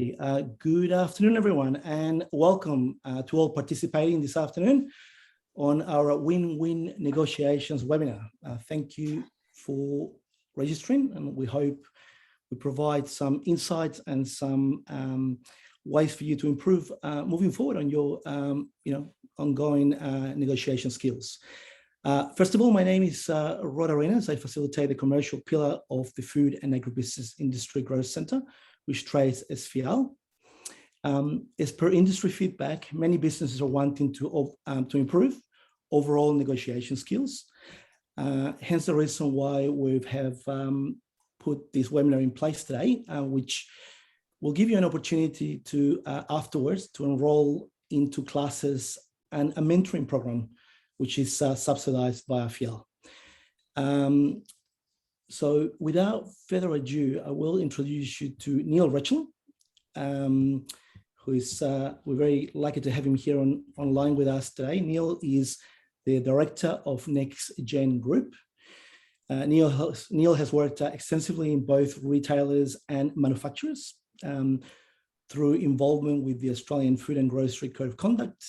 Good afternoon, everyone, and welcome to all participating this afternoon on our Win-Win Negotiations webinar. Thank you for registering, and we hope we provide some insights and some ways for you to improve moving forward on your ongoing negotiation skills. First of all, my name is Rod Arenas. I facilitate the commercial pillar of the Food and Agribusiness Industry Growth Centre, which trades as FIAL. As per industry feedback, many businesses are wanting to improve overall negotiation skills. Hence the reason why we have put this webinar in place today, which will give you an opportunity to afterwards to enroll into classes and a mentoring program, which is subsidized by FIAL. So without further ado, I will introduce you to Neil Rechlin, who is, we're very lucky to have him here online with us today. Neil is the director of NextGen Group. Neil has worked extensively in both retailers and manufacturers through involvement with the Australian Food and Grocery Code of Conduct.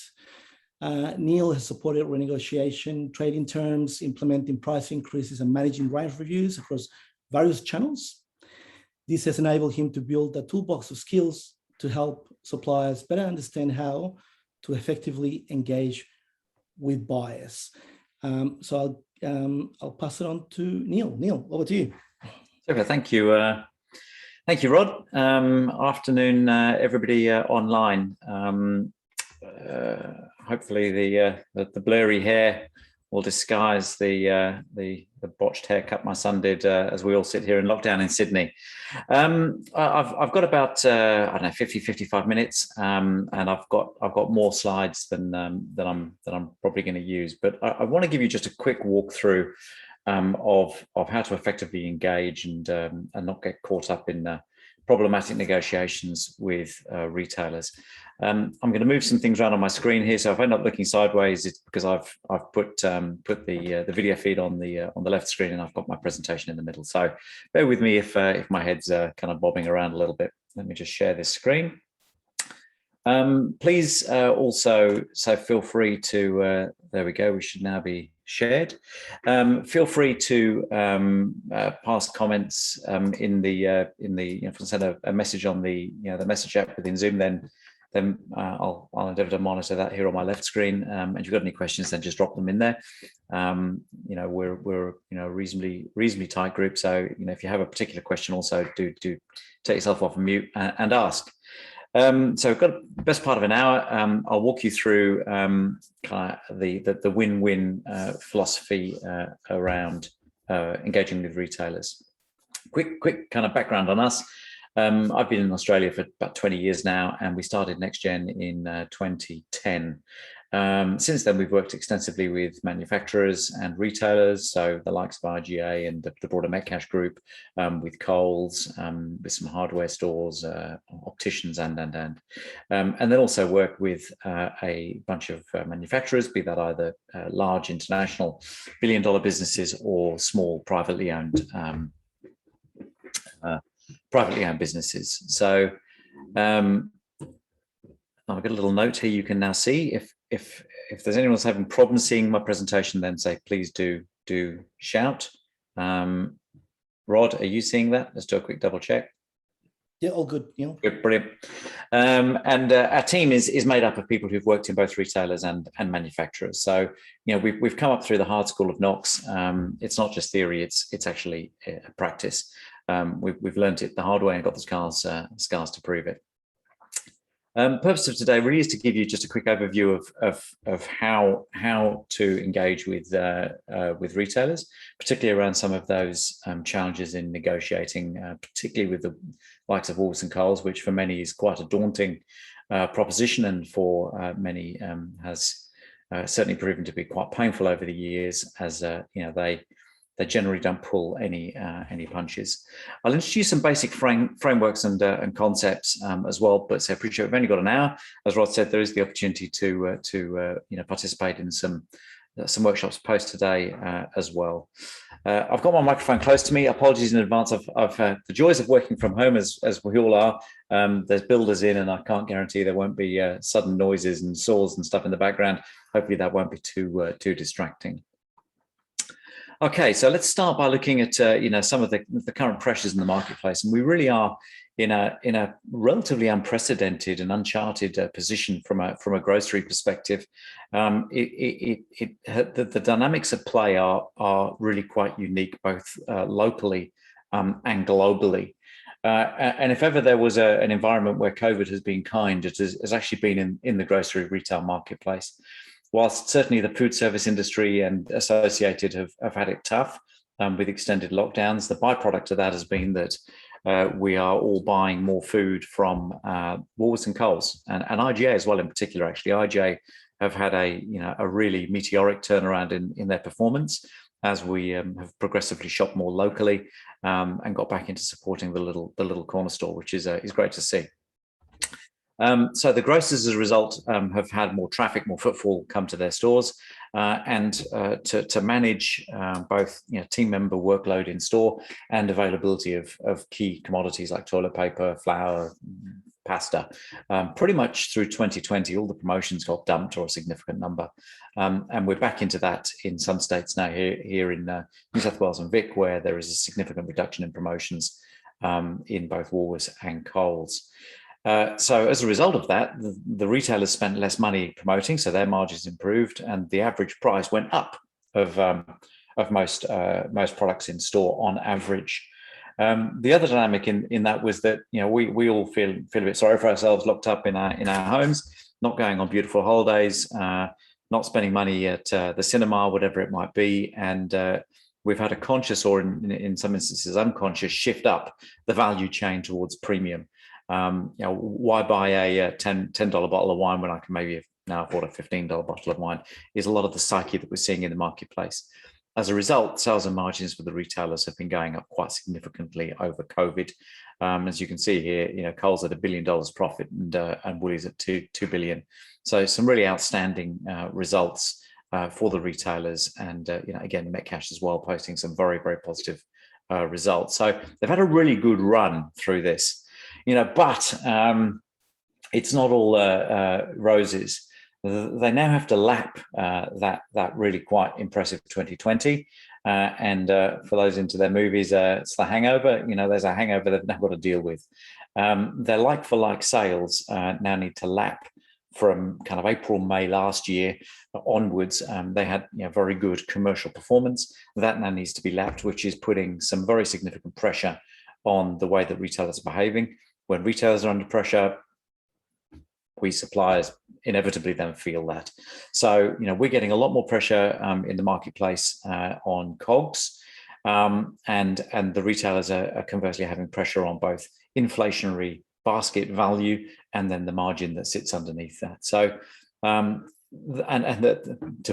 Neil has supported renegotiation, trading terms, implementing price increases, and managing range reviews across various channels. This has enabled him to build a toolbox of skills to help suppliers better understand how to effectively engage with buyers. So I'll pass it on to Neil. Neil, over to you. Okay, thank you. Thank you, Rod. Afternoon, everybody online. Hopefully the blurry hair will disguise the botched haircut my son did as we all sit here in lockdown in Sydney. I've got about I don't know 55 minutes, and I've got more slides than I'm probably going to use. But I want to give you just a quick walkthrough of how to effectively engage and not get caught up in problematic negotiations with retailers. I'm going to move some things around on my screen here, so if I end up looking sideways, it's because I've put the video feed on the left screen, and I've got my presentation in the middle. So bear with me if my head's kind of bobbing around a little bit. Let me just share this screen. Please also, so feel free to, there we go, we should now be shared. Feel free to pass comments in the if I send a message on the the message app within Zoom, then I'll endeavour to monitor that here on my left screen. And if you've got any questions, then just drop them in there. We're a reasonably tight group, so if you have a particular question, also do take yourself off mute and ask. So we've got the best part of an hour. I'll walk you through kind of the win-win philosophy around engaging with retailers. Quick kind of background on us. I've been in Australia for about 20 years now, and we started NextGen in 2010. Since then, we've worked extensively with manufacturers and retailers, so the likes of RGA and the broader Metcash group, with Coles, with some hardware stores, opticians, and then also work with a bunch of manufacturers, be that either large international billion-dollar businesses or small privately owned businesses. So I've got a little note here you can now see. If there's anyone else having problems seeing my presentation, then say please do shout. Rod, are you seeing that? Let's do a quick double check. Yeah, all good. Good, brilliant. And our team is made up of people who've worked in both retailers and manufacturers. So we've come up through the hard school of Knox. It's not just theory; it's actually a practice. We've learned it the hard way and got the scars to prove it. Purpose of today really is to give you just a quick overview of how to engage with retailers, particularly around some of those challenges in negotiating, particularly with the likes of Woolworths and Coles, which for many is quite a daunting proposition, and for many has certainly proven to be quite painful over the years, as they generally don't pull any punches. I'll introduce some basic frameworks and concepts as well, but I appreciate we've only got an hour. As Rod said, there is the opportunity to participate in some some workshops post today as well. I've got my microphone close to me. Apologies in advance. I've the joys of working from home, as we all are. There's builders in, and I can't guarantee there won't be sudden noises and saws and stuff in the background. Hopefully that won't be too distracting. Okay, so let's start by looking at some of the current pressures in the marketplace, and we really are in a relatively unprecedented and uncharted position from a grocery perspective. The dynamics at play are really quite unique, both locally and globally. And if ever there was an environment where COVID has been kind, it has actually been in the grocery retail marketplace. Whilst certainly the food service industry and associated have had it tough with extended lockdowns, the byproduct of that has been that we are all buying more food from Woolworths and Coles, and IGA as well in particular. Actually, IGA have had a really meteoric turnaround in their performance as we have progressively shopped more locally and got back into supporting the little corner store, which is great to see. So the grocers, as a result, have had more traffic, more footfall come to their stores, and to manage both team member workload in store and availability of key commodities like toilet paper, flour, pasta. Pretty much through 2020, all the promotions got dumped, or a significant number, and we're back into that in some states now. Here in New South Wales and Vic, where there is a significant reduction in promotions in both Woolworths and Coles. So as a result of that, the retailers spent less money promoting, so their margins improved, and the average price went up of most products in store on average. The other dynamic in that was that we all feel a bit sorry for ourselves, locked up in our homes, not going on beautiful holidays, not spending money at the cinema, whatever it might be, and we've had a conscious, or in some instances unconscious, shift up the value chain towards premium. Why buy a $10 bottle of wine when I can maybe now afford a $15 bottle of wine, is a lot of the psyche that we're seeing in the marketplace. As a result, sales and margins for the retailers have been going up quite significantly over COVID. As you can see here, Coles at $1 billion profit and Woolies at $2 billion. So some really outstanding results for the retailers, and again, Metcash as well, posting some very, very positive results. So they've had a really good run through this. But it's not all roses. They now have to lap that really quite impressive 2020. And for those into their movies, it's the hangover. There's a hangover they've now got to deal with. Their like-for-like sales now need to lap from kind of April, May last year onwards. They had very good commercial performance. That now needs to be lapped, which is putting some very significant pressure on the way that retailers are behaving. When retailers are under pressure, we suppliers inevitably then feel that. So, we're getting a lot more pressure in the marketplace on COGS, and the retailers are conversely having pressure on both inflationary basket value and then the margin that sits underneath that. So, to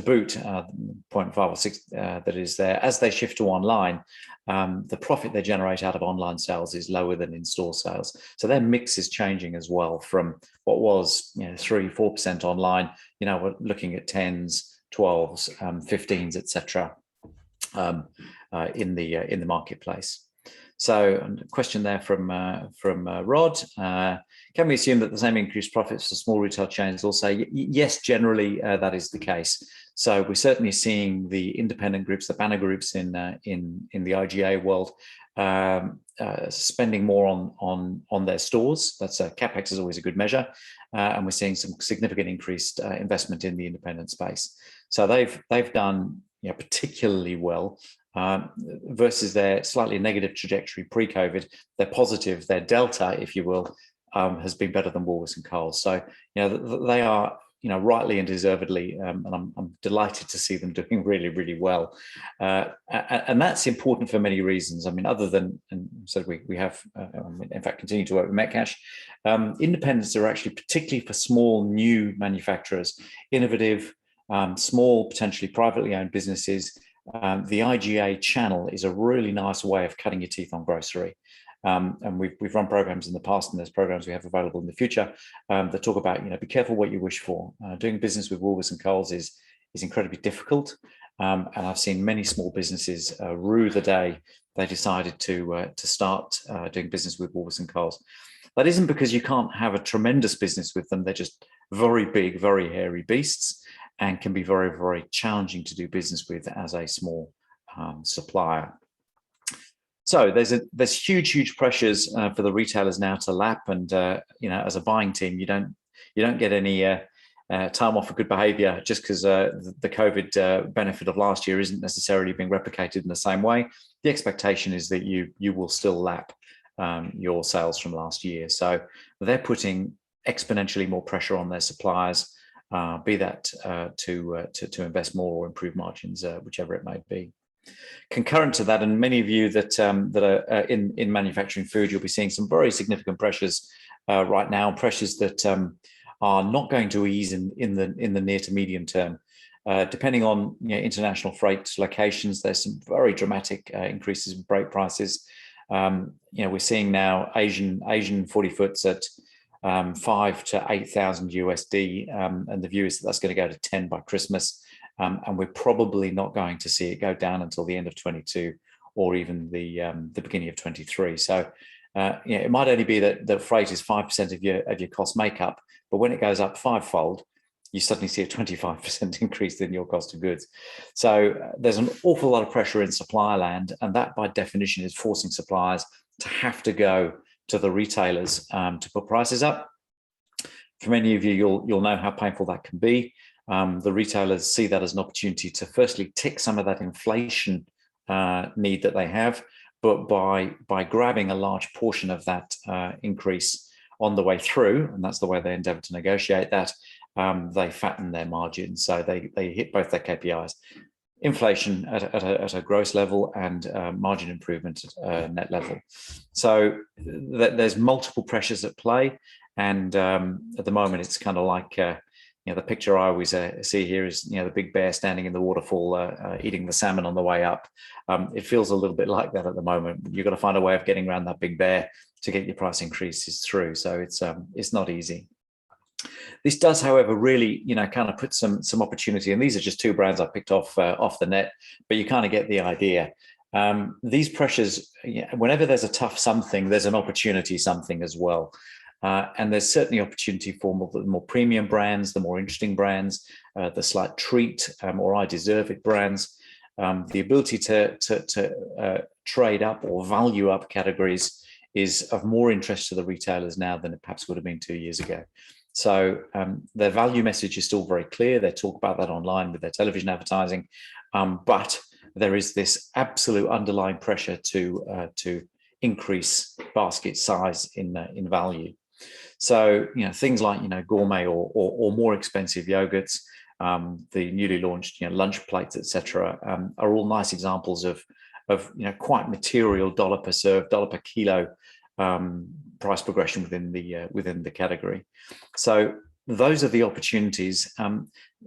boot, 0.5 or 6 that is there, as they shift to online, the profit they generate out of online sales is lower than in-store sales. So their mix is changing as well, from what was 3-4% online. We're looking at 10s, 12s, 15s, etc. In the marketplace. So a question there from Rod. Can we assume that the same increased profits for small retail chains will say? Yes, generally that is the case. So we're certainly seeing the independent groups, the banner groups in the IGA world, spending more on their stores. That's CapEx is always a good measure, and we're seeing some significant increased investment in the independent space. So they've done particularly well. Versus their slightly negative trajectory pre-COVID. They're positive, their delta, if you will, has been better than Woolworths and Coles. So, they are, rightly and deservedly, and I'm delighted to see them doing really, really well. And that's important for many reasons. I mean, other than, and so we have, in fact, continue to work with Metcash. Independents are actually, particularly for small, new manufacturers, innovative, small, potentially privately owned businesses. The IGA channel is a really nice way of cutting your teeth on grocery. And we've run programs in the past, and there's programs we have available in the future that talk about, be careful what you wish for. Doing business with Woolworths and Coles is incredibly difficult. And I've seen many small businesses rue the day they decided to start doing business with Woolworths and Coles. That isn't because you can't have a tremendous business with them. They're just very big, very hairy beasts, and can be very, very challenging to do business with as a small supplier. So there's huge pressures for the retailers now to lap, and as a buying team, you don't get any time off for good behaviour just because the COVID benefit of last year isn't necessarily being replicated in the same way. The expectation is that you will still lap your sales from last year. So they're putting exponentially more pressure on their suppliers, be that to invest more or improve margins, whichever it may be. Concurrent to that, and many of you that are in manufacturing food, you'll be seeing some very significant pressures right now, pressures that are not going to ease in the near to medium term. Depending on international freight locations, there's some very dramatic increases in freight prices. We're seeing now Asian 40 foots at 5,000 to 8,000 USD, and the view is that that's going to go to 10 by Christmas, and we're probably not going to see it go down until the end of 22 or even the beginning of 23. So it might only be that freight is 5% of your cost makeup, but when it goes up fivefold, you suddenly see a 25% increase in your cost of goods. So there's an awful lot of pressure in supplier land, and that by definition is forcing suppliers to have to go to the retailers to put prices up. For many of you, you'll know how painful that can be. The retailers see that as an opportunity to firstly tick some of that inflation need that they have, but by grabbing a large portion of that increase on the way through, and that's the way they endeavor to negotiate that, they fatten their margins. So they hit both their KPIs, inflation at a gross level and margin improvement at a net level. So there's multiple pressures at play. And at the moment, it's kind of like, the picture I always see here is, the big bear standing in the waterfall, eating the salmon on the way up. It feels a little bit like that at the moment. You've got to find a way of getting around that big bear to get your price increases through. So it's not easy. This does, however, really, kind of put some opportunity. And these are just two brands I picked off the net, but you kind of get the idea. These pressures, whenever there's a tough something, there's an opportunity something as well. And there's certainly opportunity for more premium brands, the more interesting brands, the slight treat or I deserve it brands, the ability to trade up or value up categories is of more interest to the retailers now than it perhaps would have been 2 years ago. So their value message is still very clear. They talk about that online with their television advertising, but there is this absolute underlying pressure to increase basket size in value. So things like gourmet or more expensive yogurts, the newly launched lunch plates, etc., are all nice examples of quite material dollar per serve, dollar per kilo price progression within the category. So those are the opportunities.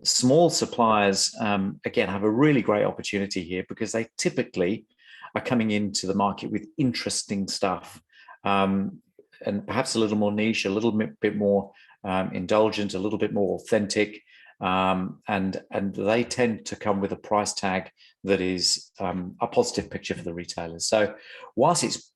Small suppliers again have a really great opportunity here because they typically are coming into the market with interesting stuff, and perhaps a little more niche, a little bit more indulgent, a little bit more authentic, and they tend to come with a price tag that is a positive picture for the retailers. So whilst it's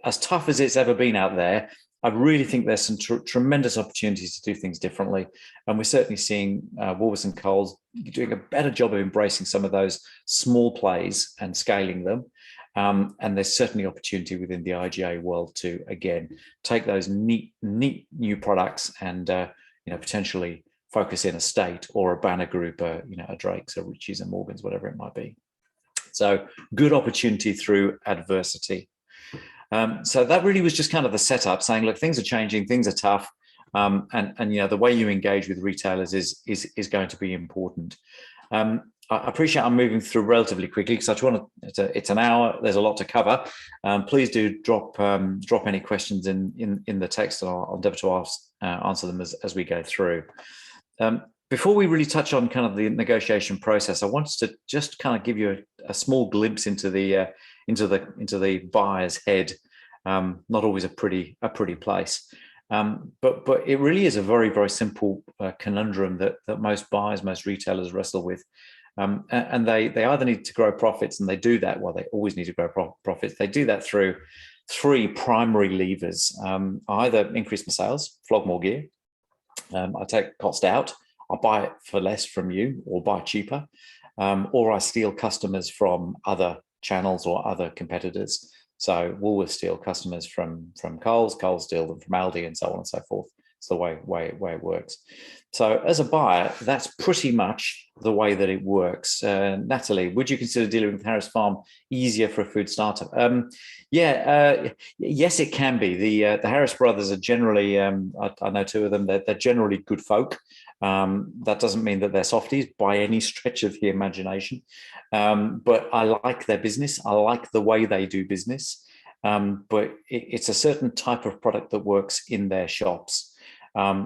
as tough as it's ever been out there, I really think there's some tremendous opportunities to do things differently. And we're certainly seeing Woolworths and Coles doing a better job of embracing some of those small plays and scaling them. And there's certainly opportunity within the IGA world to, again, take those neat new products and potentially focus in a state or a banner group, a Drake's, a Ritchie's, and Morgan's, whatever it might be. So good opportunity through adversity. So that really was just kind of the setup, saying, look, things are changing, things are tough, and the way you engage with retailers is going to be important. I appreciate I'm moving through relatively quickly because I just want to. It's an hour. There's a lot to cover. Please do drop any questions in the text, and I'll endeavour to answer them as we go through. Before we really touch on kind of the negotiation process, I wanted to just kind of give you a small glimpse into the buyer's head. Not always a pretty place. But it really is a very, very simple conundrum that most buyers, most retailers wrestle with. And they either need to grow profits, and they do that. Well, they always need to grow profits. They do that through three primary levers. Either increase my sales, flog more gear. I take cost out. I buy it for less from you, or buy cheaper, or I steal customers from other channels or other competitors. So Woolworths steal customers from Coles, Coles steal them from Aldi, and so on and so forth. It's the way it works. So as a buyer, that's pretty much the way that it works. Natalie, would you consider dealing with Harris Farm easier for a food startup? Yes, it can be. The Harris brothers are generally, I know two of them, they're generally good folk. That doesn't mean that they're softies by any stretch of the imagination. But I like their business. I like the way they do business. But it's a certain type of product that works in their shops.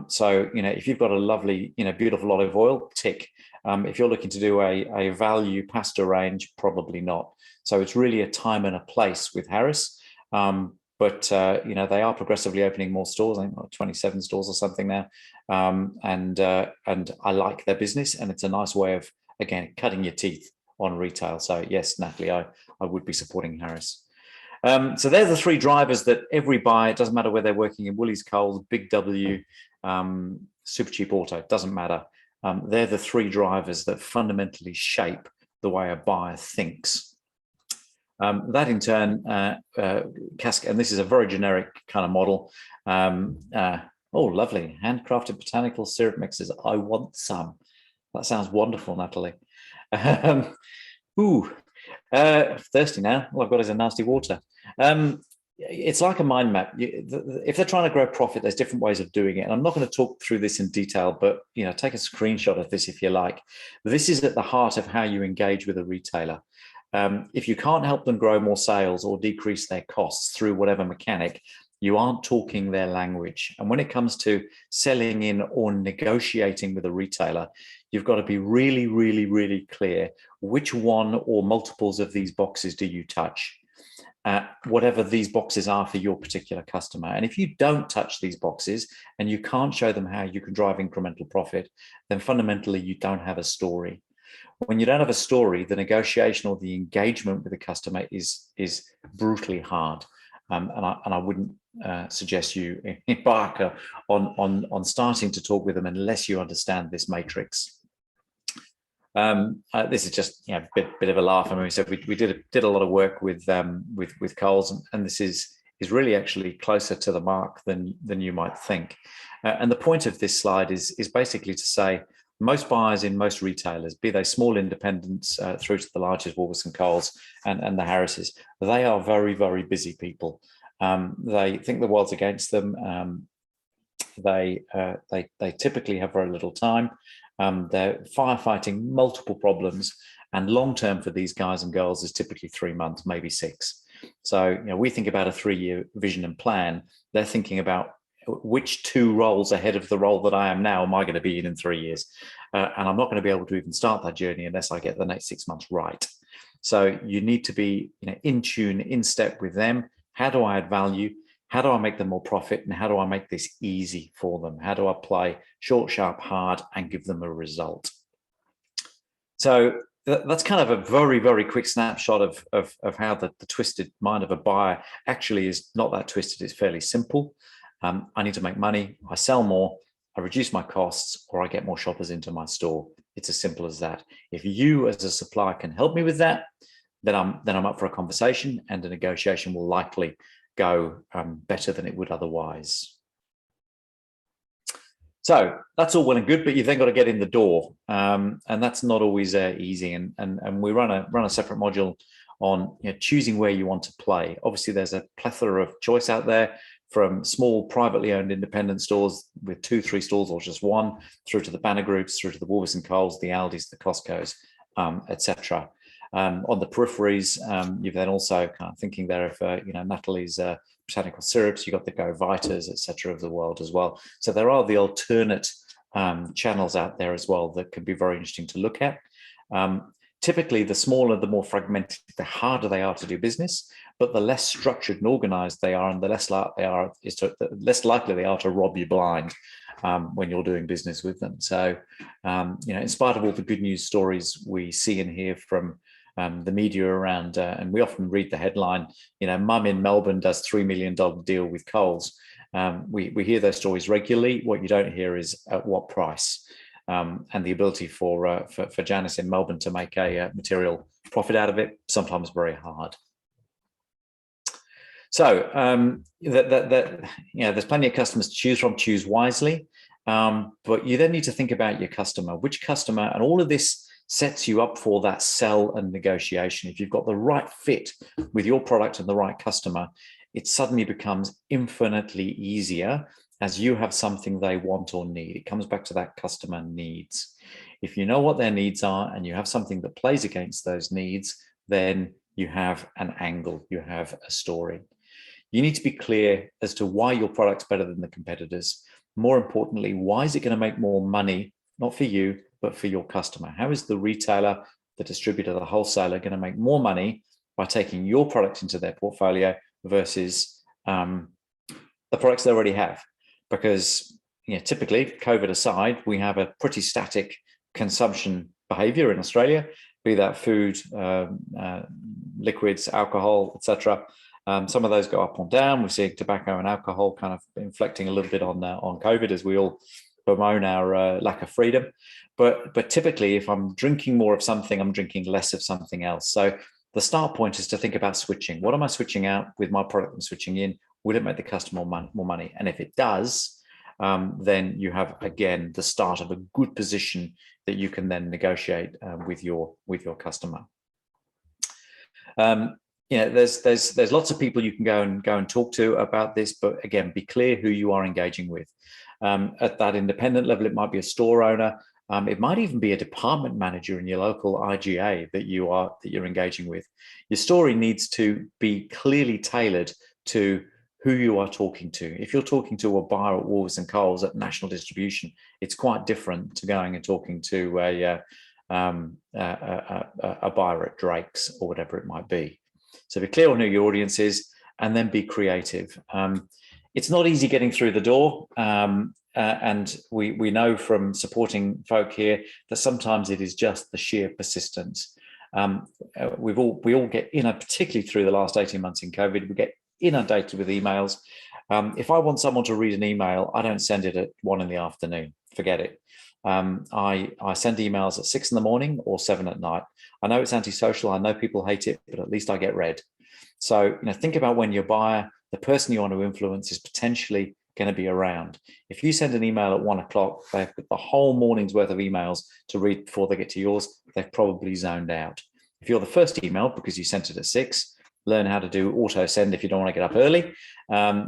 So, if you've got a lovely, beautiful olive oil, tick. If you're looking to do a value pasta range, probably not. So it's really a time and a place with Harris. But they are progressively opening more stores. I think 27 stores or something now. And I like their business, and it's a nice way of, again, cutting your teeth on retail. So yes, Natalie, I would be supporting Harris. So they're the three drivers that every buyer, it doesn't matter whether they're working in Woolies, Coles, Big W, Super Cheap Auto, it doesn't matter. They're the three drivers that fundamentally shape the way a buyer thinks. That in turn, and this is a very generic kind of model. Oh, lovely, handcrafted botanical syrup mixes. I want some. That sounds wonderful, Natalie. Thirsty now. All I've got is a nasty water. It's like a mind map. If they're trying to grow profit, there's different ways of doing it. And I'm not going to talk through this in detail, but take a screenshot of this if you like. This is at the heart of how you engage with a retailer. If you can't help them grow more sales or decrease their costs through whatever mechanic, you aren't talking their language. And when it comes to selling in or negotiating with a retailer, you've got to be really, really, really clear which one or multiples of these boxes do you touch, whatever these boxes are for your particular customer. And if you don't touch these boxes and you can't show them how you can drive incremental profit, then fundamentally you don't have a story. When you don't have a story, the negotiation or the engagement with the customer is brutally hard. And I wouldn't suggest you embark on starting to talk with them unless you understand this matrix. This is just a bit of a laugh. I mean, we said we did a lot of work with Coles, and this is really actually closer to the mark than you might think. And the point of this slide is basically to say most buyers in most retailers, be they small independents through to the largest Woolworths and Coles and the Harrises, they are very, very busy people. They think the world's against them. They typically have very little time. They're firefighting multiple problems, and long term for these guys and girls is typically 3 months, maybe 6. So we think about a 3-year vision and plan. They're thinking about which 2 roles ahead of the role that I am now am I going to be in 3 years, and I'm not going to be able to even start that journey unless I get the next 6 months right. So you need to be in tune, in step with them. How do I add value? How do I make them more profit? And how do I make this easy for them? How do I play short, sharp, hard, and give them a result? So that's kind of a very, very quick snapshot of how the twisted mind of a buyer actually is not that twisted. It's fairly simple. I need to make money. I sell more. I reduce my costs, or I get more shoppers into my store. It's as simple as that. If you as a supplier can help me with that, then I'm up for a conversation, and the negotiation will likely go better than it would otherwise. So that's all well and good, but you've then got to get in the door, and that's not always easy. And we run a separate module on choosing where you want to play. Obviously, there's a plethora of choice out there, from small privately owned independent stores with 2-3 stores or just 1, through to the banner groups, through to the Woolworths and Coles, the Aldis, the Costcos, etc. On the peripheries, you've then also kind of thinking there of Natalie's botanical syrups. You've got the Go Vitas, etc. of the world as well. So there are the alternate channels out there as well that can be very interesting to look at. typically the smaller, the more fragmented, the harder they are to do business, but the less structured and organized they are, and the less likely they are to rob you blind when you're doing business with them. So, in spite of all the good news stories we see and hear from the media around, and we often read the headline, mum in Melbourne does $3 million deal with Coles. We hear those stories regularly. What you don't hear is at what price. And the ability for Janice in Melbourne to make a material profit out of it, sometimes very hard. So there's plenty of customers to choose from. Choose wisely, but you then need to think about your customer. Which customer, and all of this sets you up for that sell and negotiation. If you've got the right fit with your product and the right customer, it suddenly becomes infinitely easier as you have something they want or need. It comes back to that customer needs. If you know what their needs are and you have something that plays against those needs, then you have an angle, you have a story. You need to be clear as to why your product's better than the competitors. More importantly, why is it going to make more money, not for you, but for your customer? How is the retailer, the distributor, the wholesaler going to make more money by taking your product into their portfolio versus the products they already have? Because typically, COVID aside, we have a pretty static consumption behavior in Australia, be that food, liquids, alcohol, etc. Some of those go up and down. We're seeing tobacco and alcohol kind of inflecting a little bit on COVID as we all bemoan our lack of freedom. But typically, if I'm drinking more of something, I'm drinking less of something else. So the start point is to think about switching. What am I switching out with my product and switching in? Will it make the customer more money? And if it does, then you have, again, the start of a good position that you can then negotiate with your customer. There's lots of people you can go and talk to about this, but again, be clear who you are engaging with. At that independent level, it might be a store owner. It might even be a department manager in your local IGA that you're engaging with. Your story needs to be clearly tailored to who you are talking to. If you're talking to a buyer at Woolworths and Coles at national distribution, it's quite different to going and talking to a buyer at Drake's or whatever it might be. So be clear on who your audience is, and then be creative. It's not easy getting through the door, and we know from supporting folk here that sometimes it is just the sheer persistence. We all get, particularly through the last 18 months in COVID, we get inundated with emails. If I want someone to read an email, I don't send it at 1 p.m. Forget it. I send emails at 6 a.m. or 7 p.m. I know it's antisocial. I know people hate it, but at least I get read. So think about when your buyer, the person you want to influence, is potentially going to be around. If you send an email at 1 o'clock, they've got the whole morning's worth of emails to read before they get to yours. They've probably zoned out. If you're the first email because you sent it at 6, learn how to do auto send if you don't want to get up early.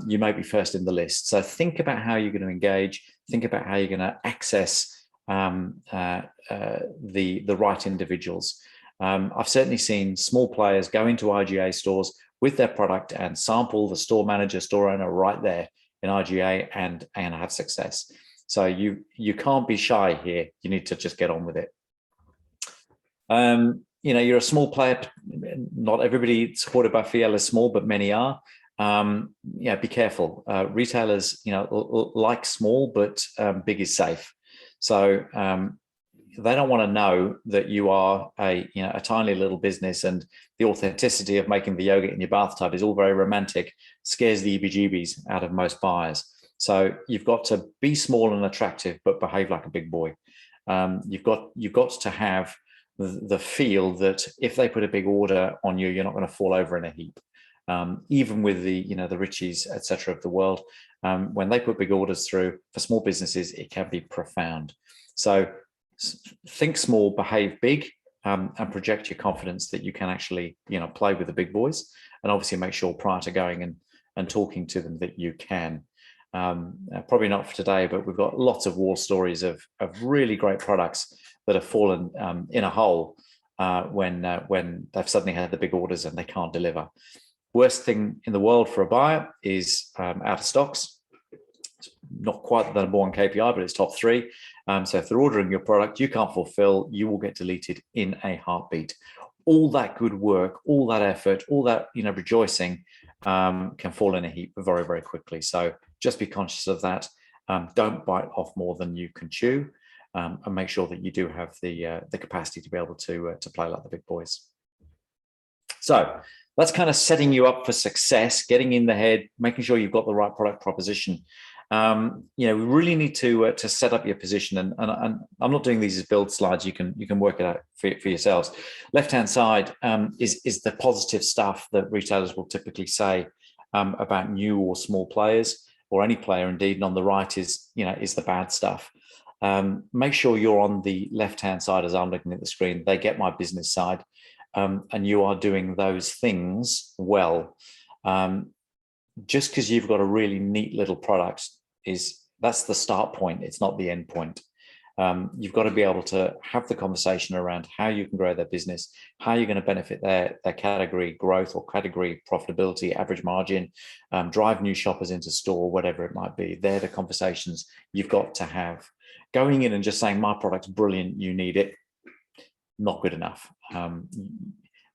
You may be first in the list. So think about how you're going to engage. Think about how you're going to access the right individuals. I've certainly seen small players go into IGA stores with their product and sample the store manager, store owner right there in IGA and have success. So you can't be shy here. You need to just get on with it. You're a small player. Not everybody supported by FIAL is small, but many are. Be careful. Retailers, like small, but big is safe. So they don't want to know that you are a tiny little business, and the authenticity of making the yogurt in your bathtub is all very romantic, scares the EBGBs out of most buyers. So you've got to be small and attractive, but behave like a big boy. You've got to have the feel that if they put a big order on you, you're not going to fall over in a heap. Even with the Richies, etc. of the world, when they put big orders through for small businesses, it can be profound. So think small, behave big, and project your confidence that you can actually play with the big boys, and obviously make sure prior to going and talking to them that you can. Probably not for today, but we've got lots of war stories of really great products that have fallen in a hole when they've suddenly had the big orders and they can't deliver. Worst thing in the world for a buyer is out of stocks. It's not quite the number one KPI, but it's top 3. So if they're ordering your product, you can't fulfill, you will get deleted in a heartbeat. All that good work, all that effort, all that rejoicing can fall in a heap very, very quickly. So just be conscious of that. Don't bite off more than you can chew, and make sure that you do have the capacity to be able to play like the big boys. So that's kind of setting you up for success, getting in the head, making sure you've got the right product proposition. We really need to set up your position, and I'm not doing these as build slides. You can work it out for yourselves. Left-hand side is the positive stuff that retailers will typically say about new or small players, or any player indeed. And on the right is the bad stuff. Make sure you're on the left-hand side as I'm looking at the screen. They get my business side, and you are doing those things well. Just because you've got a really neat little product that's the start point. It's not the end point. You've got to be able to have the conversation around how you can grow their business, how you're going to benefit their category growth or category profitability, average margin, drive new shoppers into store, whatever it might be. They're the conversations you've got to have. Going in and just saying, my product's brilliant, you need it, not good enough.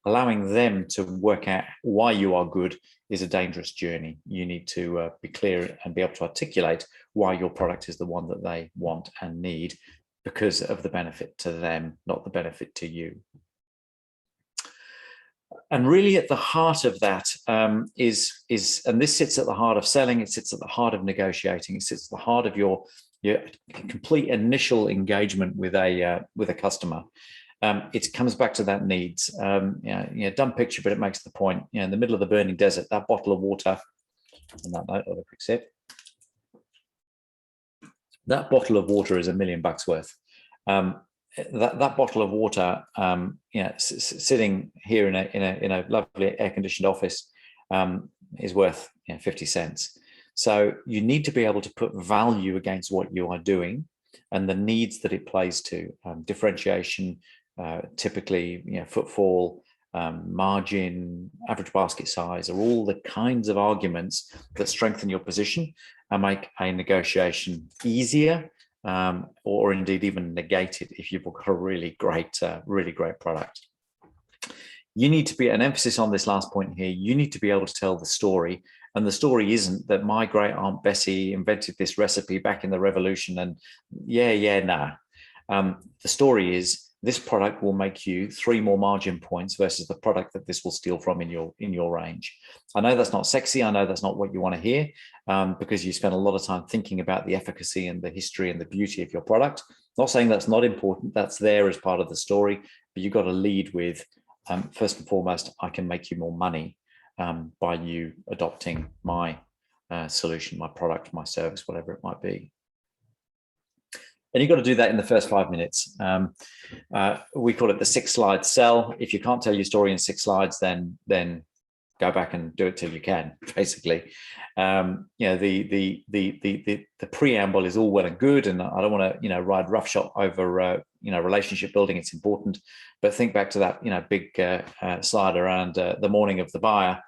Allowing them to work out why you are good is a dangerous journey. You need to be clear and be able to articulate why your product is the one that they want and need, because of the benefit to them, not the benefit to you. And really at the heart of that is, and this sits at the heart of selling, it sits at the heart of negotiating, it sits at the heart of your complete initial engagement with a customer. It comes back to that needs. Dumb picture, but it makes the point. In the middle of the burning desert, that bottle of water, on that note, I'll have a quick sip. That bottle of water is $1 million worth. That bottle of water, sitting here in a lovely air-conditioned office, is worth 50 cents. So you need to be able to put value against what you are doing and the needs that it plays to. Differentiation, typically, footfall, margin, average basket size are all the kinds of arguments that strengthen your position and make a negotiation easier, or indeed even negate it if you've got a really great product. You need to be, an emphasis on this last point here, you need to be able to tell the story. And the story isn't that my great aunt Bessie invented this recipe back in the revolution and the story is, this product will make you 3 more margin points versus the product that this will steal from in your range. I know that's not sexy. I know that's not what you want to hear, because you spend a lot of time thinking about the efficacy and the history and the beauty of your product. Not saying that's not important. That's there as part of the story, but you've got to lead with, first and foremost, I can make you more money by you adopting my solution, my product, my service, whatever it might be. And you've got to do that in the first 5 minutes. We call it the 6-slide sell. If you can't tell your story in 6 slides, then go back and do it till you can. Basically, the preamble is all well and good, and I don't want to ride roughshod over relationship building. It's important, but think back to that big slide around the morning of the buyer.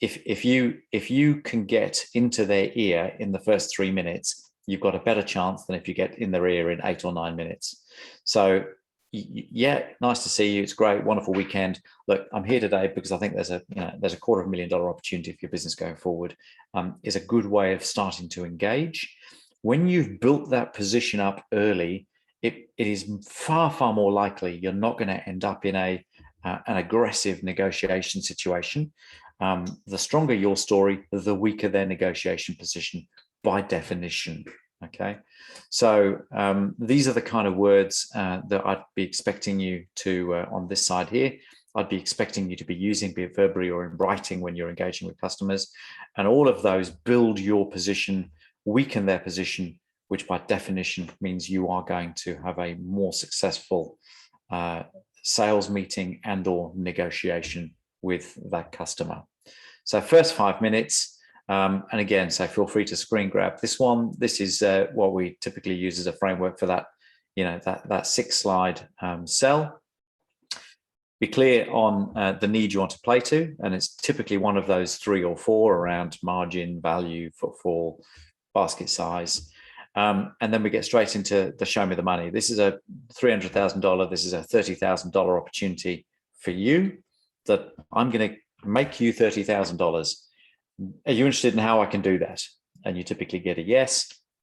If you can get into their ear in the first 3 minutes, you've got a better chance than if you get in their ear in 8 or 9 minutes. So yeah, nice to see you. It's great, wonderful weekend. Look, I'm here today because I think there's a $250,000 opportunity for your business going forward. Is a good way of starting to engage. When you've built that position up early, it is far more likely you're not going to end up in an aggressive negotiation situation. The stronger your story, the weaker their negotiation position by definition. Okay, so these are the kind of words that I'd be expecting you to, on this side here, I'd be expecting you to be using, be it verbally or in writing when you're engaging with customers. And all of those build your position, weaken their position, which by definition means you are going to have a more successful sales meeting and or negotiation with that customer. So first 5 minutes, and again, so feel free to screen grab this one. This is what we typically use as a framework for that, that 6-slide sell. Be clear on the need you want to play to, and it's typically one of those 3 or 4 around margin, value, footfall, basket size. And then we get straight into the show me the money. This is a $300,000. This is a $30,000 opportunity for you that I'm going to make you $30,000. Are you interested in how I can do that? And you typically get a yes.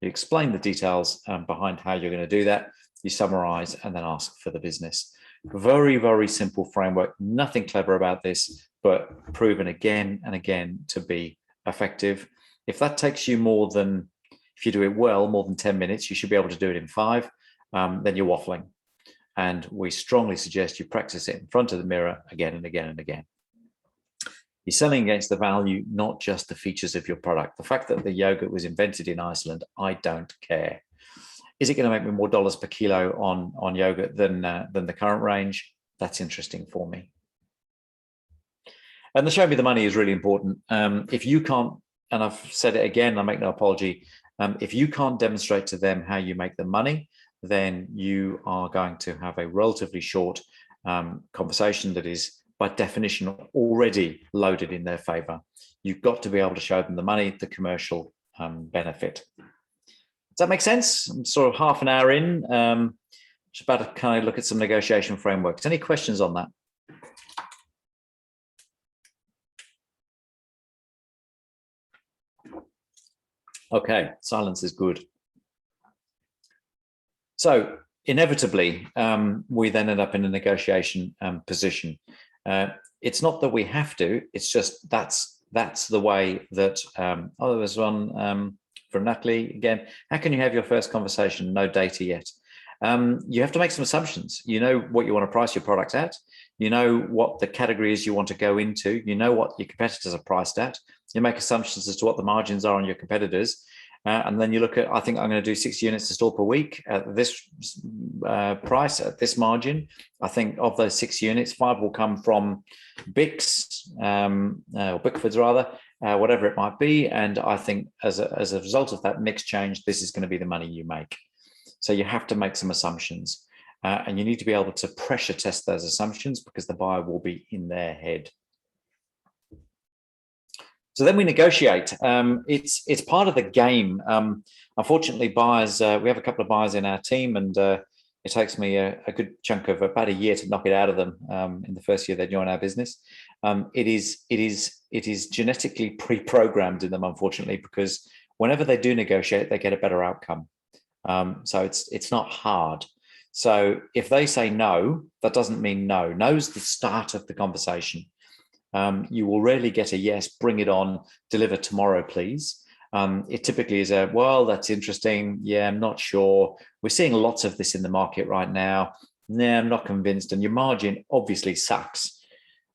You explain the details behind how you're going to do that. You summarize and then ask for the business. Very, very simple framework. Nothing clever about this, but proven again and again to be effective. If that takes you more than, if you do it well, more than 10 minutes, you should be able to do it in 5, then you're waffling. And we strongly suggest you practice it in front of the mirror again and again and again. You're selling against the value, not just the features of your product. The fact that the yogurt was invented in Iceland, I don't care. Is it going to make me more dollars per kilo on yogurt than the current range? That's interesting for me. And the show me the money is really important. If you can't, and I've said it again, I make no apology, if you can't demonstrate to them how you make the money, then you are going to have a relatively short conversation that is, by definition, already loaded in their favor. You've got to be able to show them the money, the commercial benefit. Does that make sense? I'm sort of half an hour in. Just about to kind of look at some negotiation frameworks. Any questions on that? Okay, silence is good. So inevitably, we then end up in a negotiation position. It's not that we have to, it's just that's the way that, there was one from Natalie again. How can you have your first conversation? No data yet. You have to make some assumptions. You know what you want to price your product at. You know what the categories you want to go into. You know what your competitors are priced at. You make assumptions as to what the margins are on your competitors. And then you look at, I think I'm going to do 6 units installed per week at this price, at this margin. I think of those 6 units, 5 will come from Bix, or Bickfords rather, whatever it might be. And I think as a result of that mix change, this is going to be the money you make. So you have to make some assumptions, and you need to be able to pressure test those assumptions because the buyer will be in their head. So then we negotiate. It's part of the game. Unfortunately, buyers, we have a couple of buyers in our team, and it takes me a good chunk of about a year to knock it out of them in the first year they join our business. It is genetically pre-programmed in them, unfortunately, because whenever they do negotiate, they get a better outcome. So it's not hard. So if they say no, that doesn't mean no. No's the start of the conversation. You will rarely get a yes, bring it on, deliver tomorrow, please. It typically is a, well, that's interesting. Yeah, I'm not sure. We're seeing lots of this in the market right now. Nah, I'm not convinced. And your margin obviously sucks.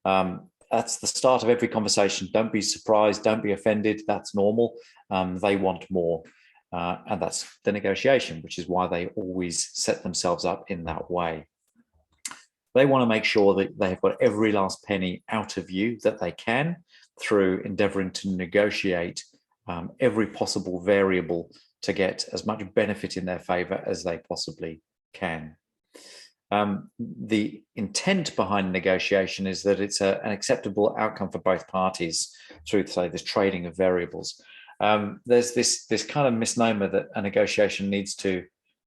That's the start of every conversation. Don't be surprised. Don't be offended. That's normal. They want more. And that's the negotiation, which is why they always set themselves up in that way. They want to make sure that they've got every last penny out of you that they can through endeavoring to negotiate every possible variable to get as much benefit in their favor as they possibly can. The intent behind negotiation is that it's an acceptable outcome for both parties through, say, this trading of variables. There's this kind of misnomer that a negotiation needs to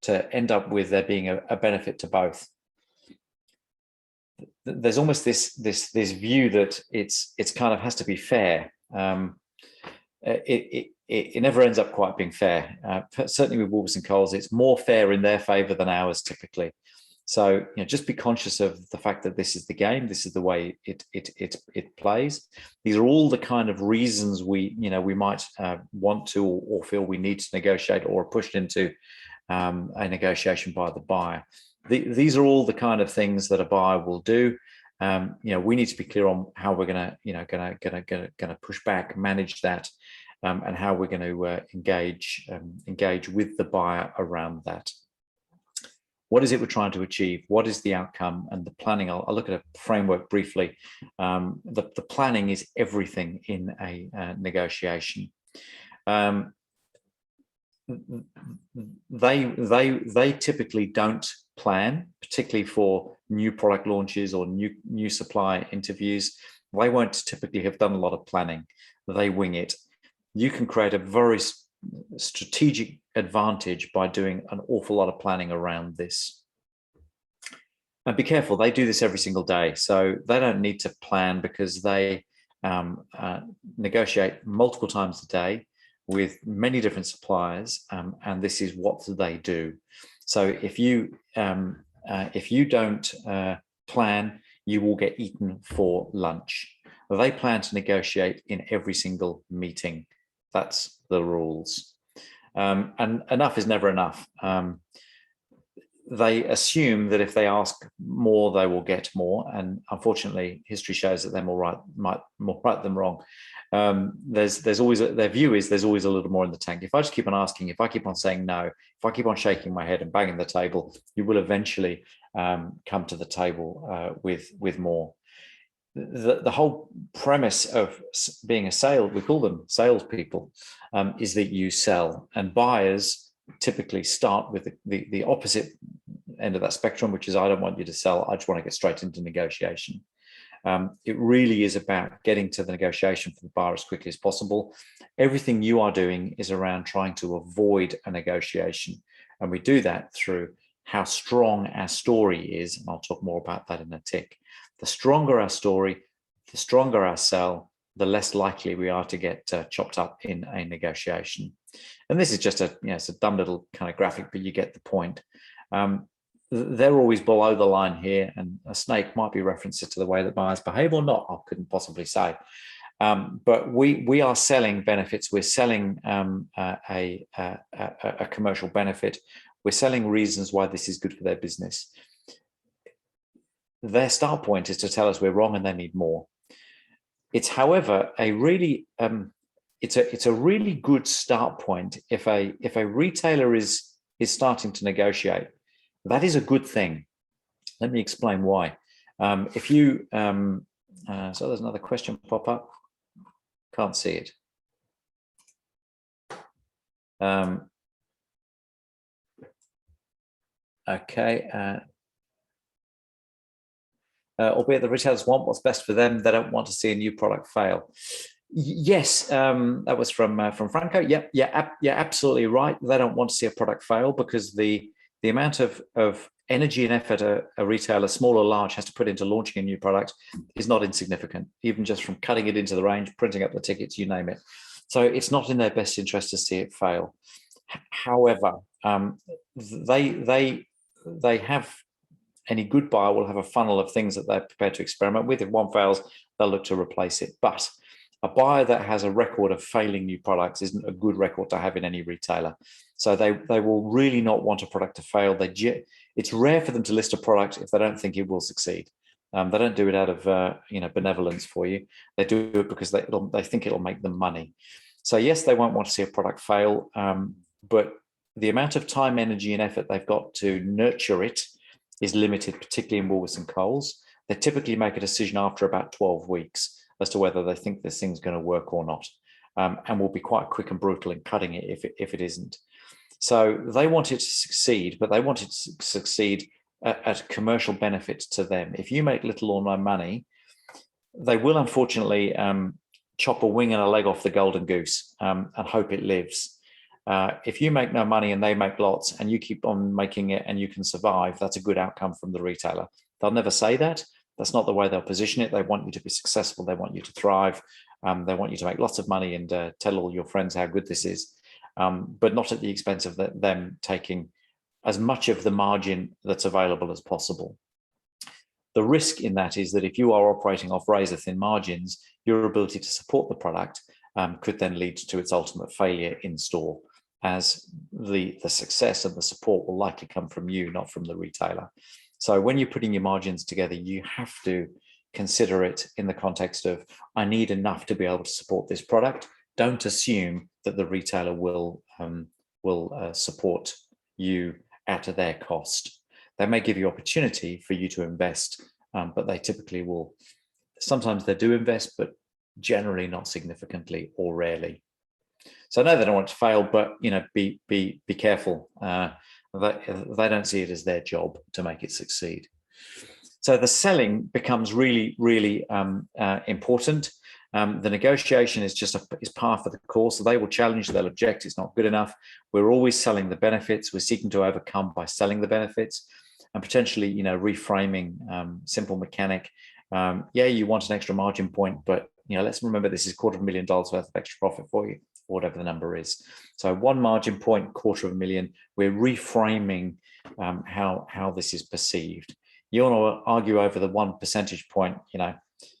end up with there being a benefit to both. There's almost this view that it's kind of has to be fair. It never ends up quite being fair. Certainly with Wolves and Coles, it's more fair in their favor than ours typically. So just be conscious of the fact that this is the game. This is the way it plays. These are all the kind of reasons we might want to or feel we need to negotiate or are pushed into a negotiation by the buyer. These are all the kind of things that a buyer will do. We need to be clear on how we're going to push back, manage that, and how we're going to engage with the buyer around that. What is it we're trying to achieve? What is the outcome and the planning? I'll look at a framework briefly. The planning is everything in a negotiation. They typically don't plan, particularly for new product launches or new supply interviews. They won't typically have done a lot of planning. They wing it. You can create a very strategic advantage by doing an awful lot of planning around this. And be careful, they do this every single day. So they don't need to plan because they negotiate multiple times a day with many different suppliers, and this is what they do. So if you don't plan, you will get eaten for lunch. They plan to negotiate in every single meeting. That's the rules. And enough is never enough. They assume that if they ask more, they will get more. And unfortunately, history shows that they're more right than wrong. There's always their view is there's always a little more in the tank. If I just keep on asking, if I keep on saying no, if I keep on shaking my head and banging the table, you will eventually come to the table with more. The whole premise of being we call them salespeople, is that you sell, and buyers typically start with the opposite end of that spectrum, which is I don't want you to sell, I just want to get straight into negotiation. It really is about getting to the negotiation for the buyer as quickly as possible. Everything you are doing is around trying to avoid a negotiation, and we do that through how strong our story is, and I'll talk more about that in a tick. The stronger our story, the stronger our sell, the less likely we are to get chopped up in a negotiation. And this is just it's a dumb little kind of graphic, but you get the point. They're always below the line here, and a snake might be references to the way that buyers behave or not, I couldn't possibly say. But we are selling benefits. We're selling a commercial benefit. We're selling reasons why this is good for their business. Their start point is to tell us we're wrong and they need more. It's, however, a really it's a really good start point if a retailer is starting to negotiate. That is a good thing. Let me explain why. If you so there's another question pop up. Can't see it. Okay. Albeit the retailers want what's best for them, they don't want to see a new product fail. Yes, that was from Franco. Yeah, absolutely right. They don't want to see a product fail because the amount of energy and effort a retailer, small or large, has to put into launching a new product is not insignificant, even just from cutting it into the range, printing up the tickets, you name it. So it's not in their best interest to see it fail. However, they have, any good buyer will have a funnel of things that they're prepared to experiment with. If one fails, they'll look to replace it. But a buyer that has a record of failing new products isn't a good record to have in any retailer. So they will really not want a product to fail. It's rare for them to list a product if they don't think it will succeed. They don't do it out of benevolence for you. They do it because they think it'll make them money. So yes, they won't want to see a product fail, but the amount of time, energy, and effort they've got to nurture it is limited, particularly in Woolworths and Coles. They typically make a decision after about 12 weeks as to whether they think this thing's going to work or not, and will be quite quick and brutal in cutting it if it isn't. So they want it to succeed, but they want it to succeed at commercial benefit to them. If you make little or no money, they will unfortunately chop a wing and a leg off the golden goose and hope it lives. If you make no money and they make lots and you keep on making it and you can survive, that's a good outcome from the retailer. They'll never say that. That's not the way they'll position it. They want you to be successful. They want you to thrive. They want you to make lots of money and tell all your friends how good this is, but not at the expense of them taking as much of the margin that's available as possible. The risk in that is that if you are operating off razor thin margins, your ability to support the product could then lead to its ultimate failure in store, as the success and the support will likely come from you, not from the retailer. So when you're putting your margins together, you have to consider it in the context of, I need enough to be able to support this product. Don't assume that the retailer will support you at their cost. They may give you opportunity for you to invest, but they typically will. Sometimes they do invest, but generally not significantly or rarely. So I know they don't want to fail, but be careful. They don't see it as their job to make it succeed. So the selling becomes really, really important. The negotiation is just is par for the course. So they will challenge, they'll object, it's not good enough. We're always selling the benefits. We're seeking to overcome by selling the benefits and potentially, reframing, simple mechanic. Yeah, you want an extra margin point, but let's remember this is $250,000 worth of extra profit for you, whatever the number is. So 1 margin point, $250,000. We're reframing how this is perceived. You want to argue over the 1 percentage point,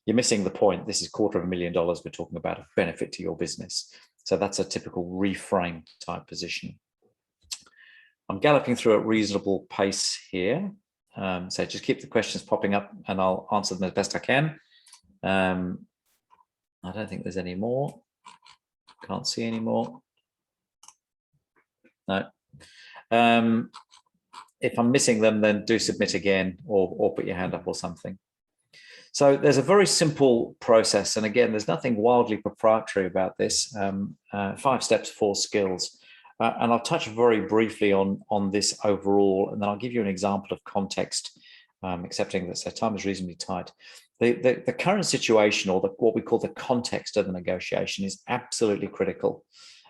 you're missing the point. This is $250,000. We're talking about a benefit to your business. So that's a typical reframe type position. I'm galloping through at reasonable pace here. So just keep the questions popping up and I'll answer them as best I can. I don't think there's any more. Can't see any more. No. If I'm missing them, then do submit again or put your hand up or something. So there's a very simple process. And again, there's nothing wildly proprietary about this. 5 steps, 4 skills. And I'll touch very briefly on this overall, and then I'll give you an example of context, accepting that time is reasonably tight. The current situation, or what we call the context of the negotiation, is absolutely critical.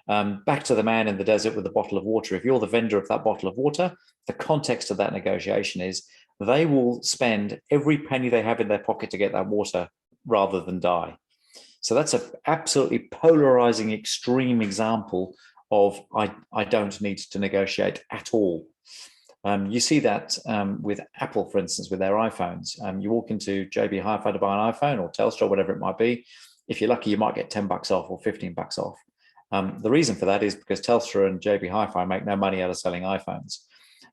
Back to the man in the desert with the bottle of water. If you're the vendor of that bottle of water, the context of that negotiation is they will spend every penny they have in their pocket to get that water rather than die. So that's an absolutely polarizing, extreme example of I don't need to negotiate at all. You see that with Apple, for instance, with their iPhones. You walk into JB Hi-Fi to buy an iPhone or Telstra, whatever it might be. If you're lucky, you might get $10 off or $15 off. The reason for that is because Telstra and JB Hi-Fi make no money out of selling iPhones.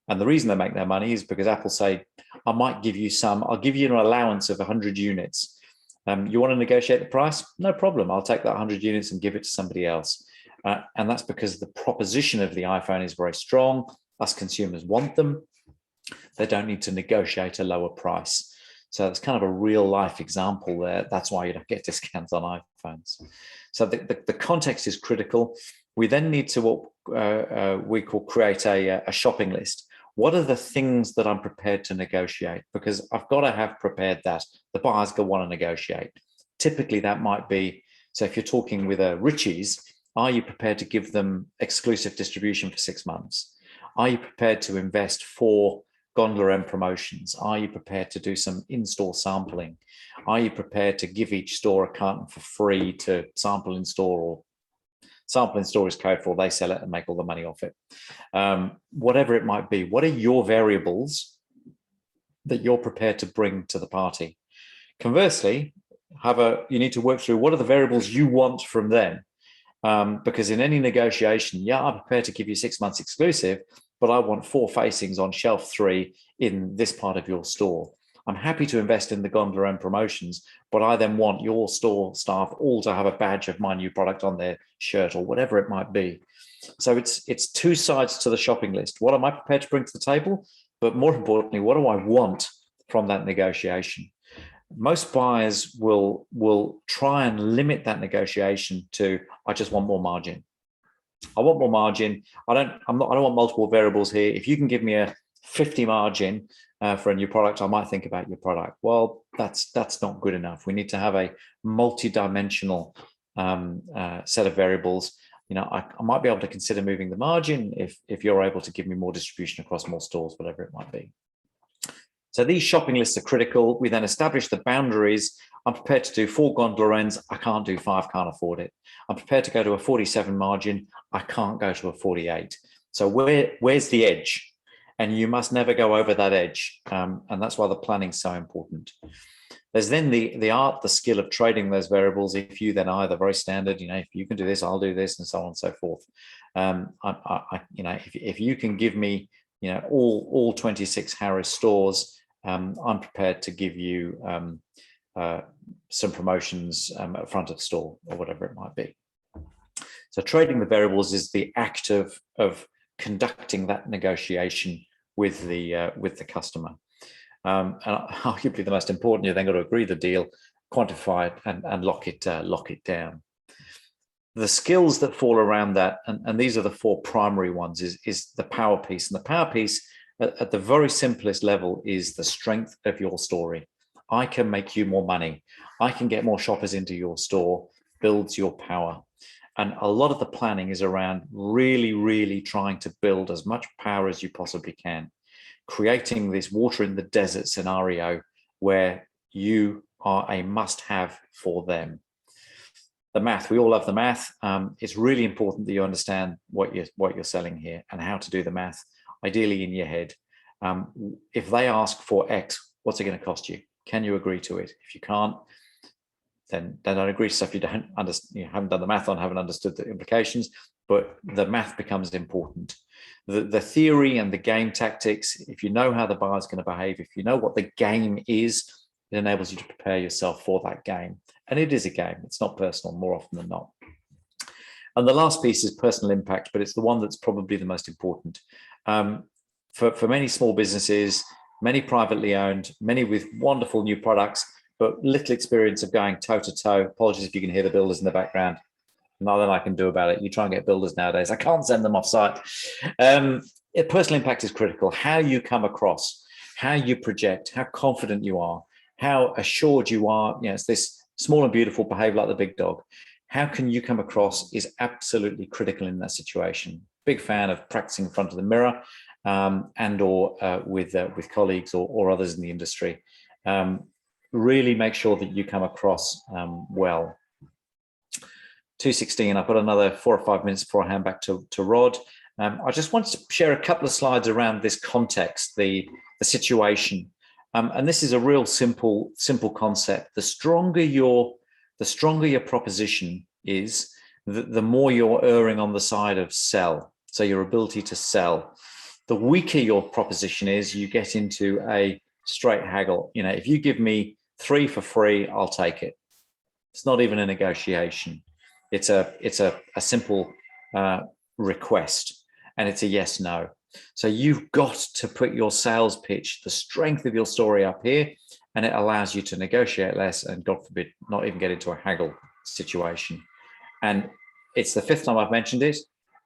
And the reason they make their money is because Apple say, I might give you I'll give you an allowance of 100 units. You want to negotiate the price? No problem. I'll take that 100 units and give it to somebody else. And that's because the proposition of the iPhone is very strong. Us consumers want them. They don't need to negotiate a lower price. So it's kind of a real life example there. That's why you don't get discounts on iPhones. So the context is critical. We then need to what we call create a shopping list. What are the things that I'm prepared to negotiate? Because I've got to have prepared that. The buyer's going to want to negotiate. Typically, that might be, so if you're talking with a Ritchie's, are you prepared to give them exclusive distribution for 6 months? Are you prepared to invest for gondola and promotions? Are you prepared to do some in-store sampling? Are you prepared to give each store a carton for free to sample in store, or sample in store is code for they sell it and make all the money off it? Whatever it might be, what are your variables that you're prepared to bring to the party? Conversely, you need to work through what are the variables you want from them. Because in any negotiation, yeah, I'm prepared to give you 6 months exclusive, but I want 4 facings on shelf 3 in this part of your store. I'm happy to invest in the gondola and promotions, but I then want your store staff all to have a badge of my new product on their shirt or whatever it might be. So it's 2 sides to the shopping list. What am I prepared to bring to the table? But more importantly, what do I want from that negotiation? Most buyers will try and limit that negotiation to, I just want more margin. I want more margin. I don't want multiple variables here. If you can give me a 50 margin for a new product, I might think about your product. Well, that's not good enough. We need to have a multi-dimensional set of variables. I might be able to consider moving the margin if you're able to give me more distribution across more stores, whatever it might be. So these shopping lists are critical. We then establish the boundaries. I'm prepared to do 4 gondola ends. I can't do 5, can't afford it. I'm prepared to go to a 47 margin. I can't go to a 48. So where's the edge? And you must never go over that edge. And that's why the planning is so important. There's then the art, the skill of trading those variables. If you then either very standard, if you can do this, I'll do this, and so on and so forth. If you can give me, all 26 Harris stores, I'm prepared to give you some promotions at front of store or whatever it might be. So trading the variables is the act of conducting that negotiation with the customer. And arguably the most important, you then got to agree the deal, quantify it, and lock it down. The skills that fall around that, and these are the 4 primary ones, is the power piece. And the power piece at the very simplest level is the strength of your story. I can make you more money. I can get more shoppers into your store, builds your power. And a lot of the planning is around really, really trying to build as much power as you possibly can, creating this water in the desert scenario where you are a must-have for them. The math, we all love the math. It's really important that you understand what you're selling here and how to do the math, ideally in your head. If they ask for X, what's it going to cost you? Can you agree to it? If you can't, then don't agree to stuff you don't understand, you haven't done the math on, haven't understood the implications, but the math becomes important. The theory and the game tactics, if you know how the buyer is going to behave, if you know what the game is, it enables you to prepare yourself for that game. And it is a game. It's not personal more often than not. And the last piece is personal impact, but it's the one that's probably the most important. For many small businesses, many privately owned, many with wonderful new products, but little experience of going toe-to-toe. Apologies if you can hear the builders in the background. Nothing I can do about it. You try and get builders nowadays. I can't send them off site. Personal impact is critical. How you come across, how you project, how confident you are, how assured you are. You know, it's this small and beautiful, behave like the big dog. How can you come across is absolutely critical in that situation. Big fan of practicing in front of the mirror and or with colleagues or others in the industry. Really make sure that you come across well. 2:16, I've got another 4 or 5 minutes before I hand back to Rod. I just wanted to share a couple of slides around this context, the situation. And this is a real simple concept. The stronger your proposition is, the more you're erring on the side of sell. So your ability to sell. The weaker your proposition is, you get into a straight haggle. You know, if you give me 3 for free, I'll take it. It's not even a negotiation. It's a simple request, and it's a yes, no. So you've got to put your sales pitch, the strength of your story up here, and it allows you to negotiate less and, God forbid, not even get into a haggle situation. And it's the 5th time I've mentioned it,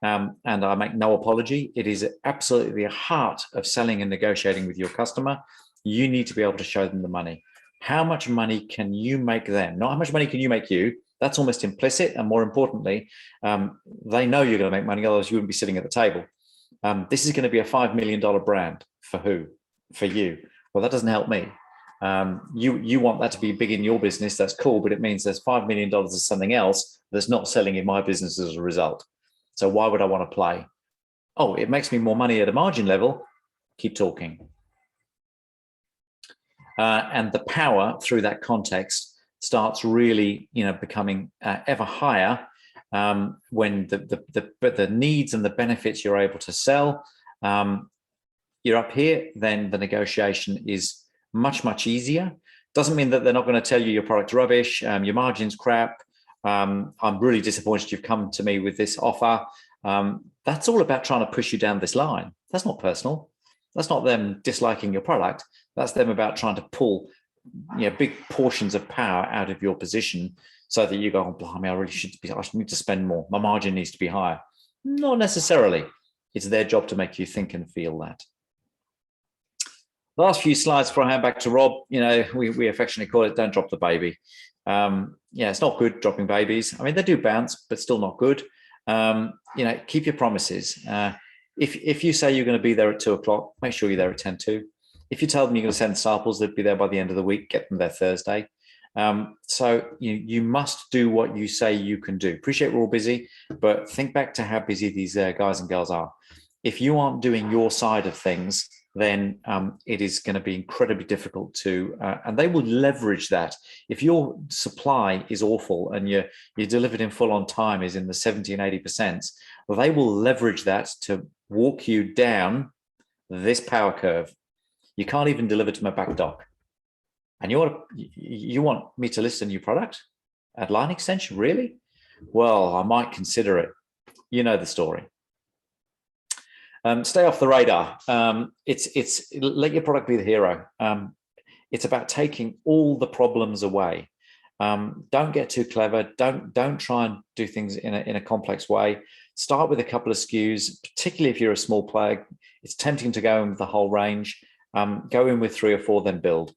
and I make no apology. It is absolutely the heart of selling and negotiating with your customer. You need to be able to show them the money. How much money can you make them? Not how much money can you make you. That's almost implicit. And more importantly, they know you're going to make money, otherwise you wouldn't be sitting at the table. This is going to be a $5 million brand. For who? For you. Well, that doesn't help me. You want that to be big in your business. That's cool, but it means there's $5 million of something else that's not selling in my business as a result. So why would I want to play? Oh, it makes me more money at a margin level. Keep talking. And the power through that context starts really, becoming ever higher when the needs and the benefits you're able to sell, you're up here, then the negotiation is much, much easier. Doesn't mean that they're not going to tell you your product's rubbish, your margin's crap. I'm really disappointed you've come to me with this offer. That's all about trying to push you down this line. That's not personal. That's not them disliking your product. That's them about trying to pull big portions of power out of your position so that you go, oh, blimey, I need to spend more. My margin needs to be higher. Not necessarily. It's their job to make you think and feel that. The last few slides before I hand back to Rob, we affectionately call it don't drop the baby. It's not good dropping babies. I mean, they do bounce, but still not good. Keep your promises. If you say you're going to be there at 2 o'clock, make sure you're there at 10:02. If you tell them you're going to send samples, they'll be there by the end of the week, get them there Thursday. So you must do what you say you can do. Appreciate we're all busy, but think back to how busy these guys and girls are. If you aren't doing your side of things, then it is going to be incredibly difficult to, and they will leverage that. If your supply is awful and your delivered in full on time is in the 70 and 80%, well, they will leverage that to walk you down this power curve. You can't even deliver to my back dock. And you want me to list a new product at line extension, really? Well, I might consider it. You know the story. Stay off the radar. It's let your product be the hero. It's about taking all the problems away. Don't get too clever. Don't try and do things in a complex way. Start with a couple of SKUs, particularly if you're a small player. It's tempting to go in with the whole range. Go in with 3 or 4, then build.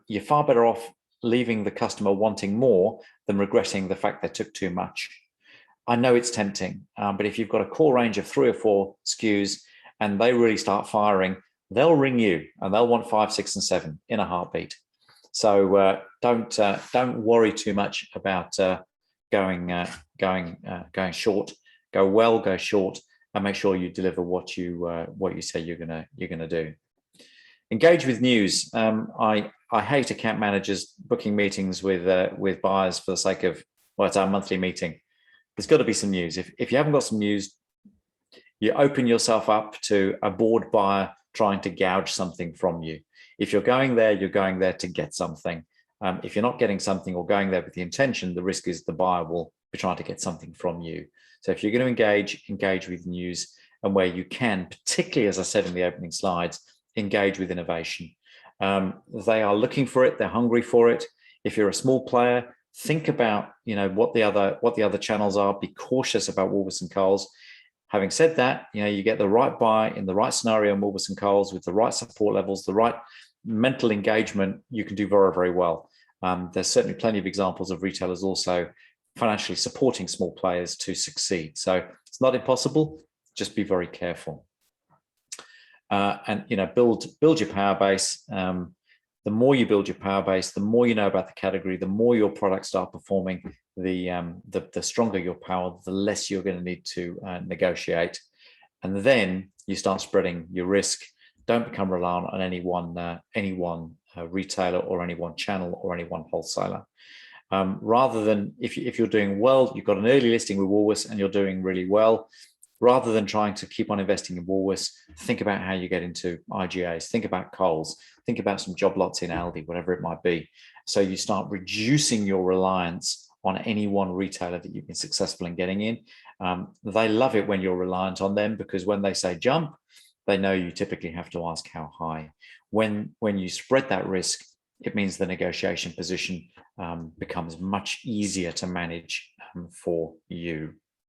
you're far better off leaving the customer wanting more than regretting the fact they took too much. I know it's tempting, but if you've got a core range of 3 or 4 SKUs and they really start firing, they'll ring you and they'll want 5, 6, and 7 in a heartbeat. So don't worry too much about going short. Go well, go short, and make sure you deliver what you say you're gonna do. Engage with news. I hate account managers booking meetings with buyers for the sake of, well, it's our monthly meeting. There's got to be some news. If you haven't got some news, you open yourself up to a bored buyer trying to gouge something from you. If you're going there to get something. If you're not getting something or going there with the intention, the risk is the buyer will be trying to get something from you. So if you're going to engage with news, and where you can, particularly as I said in the opening slides, engage with innovation. They are looking for it. They're hungry for it. If you're a small player, think about what the other channels are. Be cautious about Woolworths and Coles. Having said that, you get the right buy in the right scenario in Woolworths and Coles with the right support levels, the right mental engagement, you can do very, very well. There's certainly plenty of examples of retailers also financially supporting small players to succeed. So it's not impossible. Just be very careful. And build your power base. The more you build your power base, the more you know about the category, the more your products start performing, the stronger your power, the less you're going to need to negotiate. And then you start spreading your risk. Don't become reliant on any one retailer or any one channel or any one wholesaler. Rather than if you're doing well, you've got an early listing with Woolworths and you're doing really well, rather than trying to keep on investing in Woolworths, think about how you get into IGAs, think about Coles, think about some job lots in Aldi, whatever it might be. So you start reducing your reliance on any one retailer that you've been successful in getting in. They love it when you're reliant on them, because when they say jump, they know you typically have to ask how high. When you spread that risk, it means the negotiation position becomes much easier to manage for you.